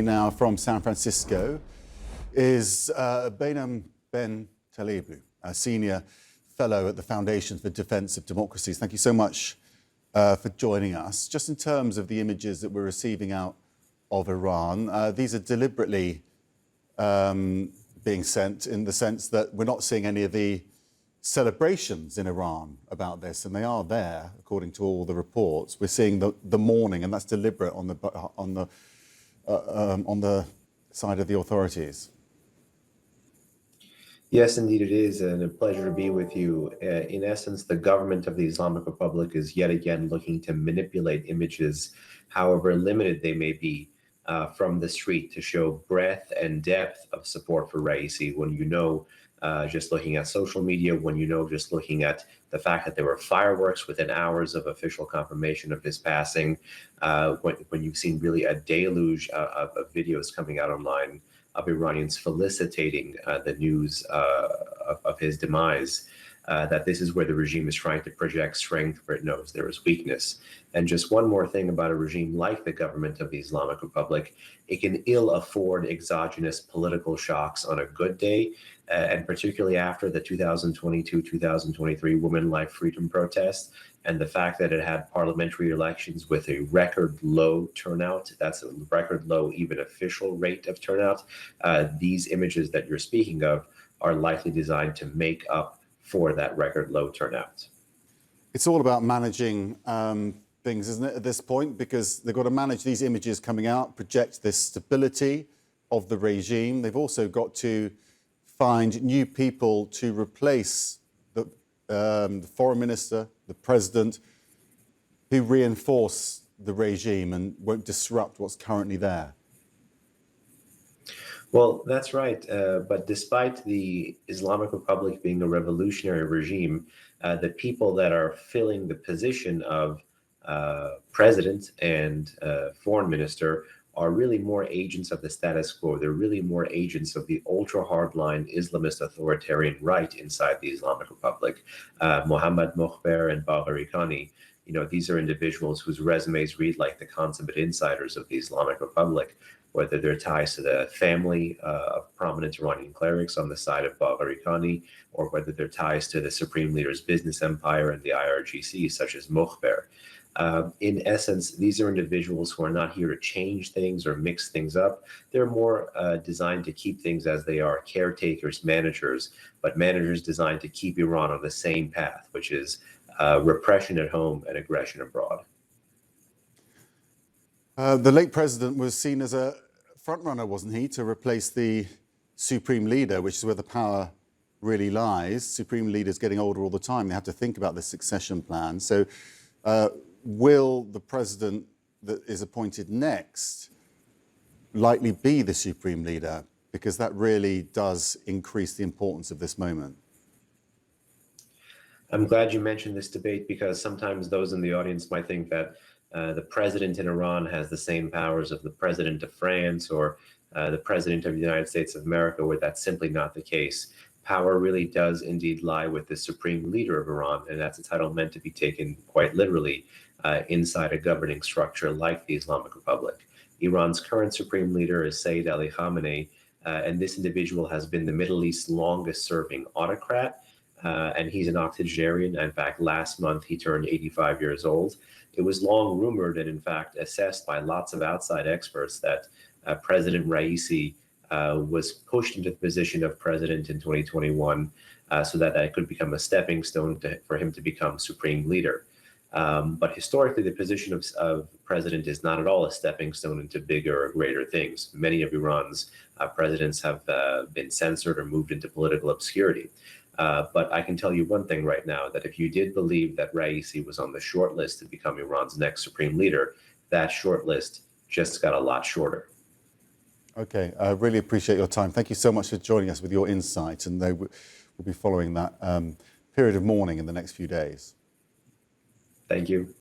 Now from San Francisco is Behnam Ben Taleblu, a senior fellow at the Foundation for Defense of Democracies. Thank you so much for joining us. Just in terms of the images that we're receiving out of Iran, these are deliberately being sent in the sense that we're not seeing any of the celebrations in Iran about this, and they are there according to all the reports. We're seeing the mourning, and that's deliberate on the side of the authorities. Yes, indeed it is, and a pleasure to be with you. In essence, the government of the Islamic Republic is yet again looking to manipulate images, however limited they may be, from the street to show breadth and depth of support for Raisi when you know, just looking at social media, when you know, just looking at the fact that there were fireworks within hours of official confirmation of his passing, when you've seen really a deluge of videos coming out online of Iranians felicitating the news of his demise, that this is where the regime is trying to project strength where it knows there is weakness. And just one more thing about a regime like the government of the Islamic Republic, it can ill afford exogenous political shocks on a good day, and particularly after the 2022-2023 Women Life Freedom protest, and the fact that it had parliamentary elections with a record low turnout. That's a record low, even official rate of turnout. These images that you're speaking of are likely designed to make up for that record low turnout. It's all about managing things, isn't it, at this point? Because they've got to manage these images coming out, project this stability of the regime. They've also got to find new people to replace the foreign minister, the president, who reinforce the regime and won't disrupt what's currently there. Well, that's right. But despite the Islamic Republic being a revolutionary regime, the people that are filling the position of president and foreign minister are really more agents of the status quo. They're really more agents of the ultra hardline Islamist authoritarian right inside the Islamic Republic. Mohammad Mokhber and Bagheri Khani, these are individuals whose resumes read like the consummate insiders of the Islamic Republic, whether they're ties to the family of prominent Iranian clerics on the side of Bagheri Khani, or whether they're ties to the supreme leader's business empire and the IRGC, such as Mokhber. In essence, these are individuals who are not here to change things or mix things up. They're more designed to keep things as they are, caretakers, managers, but managers designed to keep Iran on the same path, which is repression at home and aggression abroad. The late president was seen as a frontrunner, wasn't he, to replace the supreme leader, which is where the power really lies. Supreme leaders getting older all the time. They have to think about the succession plan. So will the president that is appointed next likely be the supreme leader? Because that really does increase the importance of this moment. I'm glad you mentioned this debate, because sometimes those in the audience might think that the president in Iran has the same powers of the president of France or the president of the United States of America, where that's simply not the case. Power really does indeed lie with the supreme leader of Iran, and that's a title meant to be taken quite literally inside a governing structure like the Islamic Republic. Iran's current supreme leader is Sayyid Ali Khamenei, and this individual has been the Middle East's longest serving autocrat, and he's an octogenarian. In fact, last month he turned 85 years old. It was long rumored and in fact assessed by lots of outside experts that President Raisi was pushed into the position of president in 2021 so that could become a stepping stone for him to become supreme leader. But historically, the position of president is not at all a stepping stone into bigger or greater things. Many of Iran's presidents have been censored or moved into political obscurity. But I can tell you one thing right now, that if you did believe that Raisi was on the short list to become Iran's next supreme leader, that short list just got a lot shorter. Okay, I really appreciate your time. Thank you so much for joining us with your insight, and we'll be following that period of mourning in the next few days. Thank you.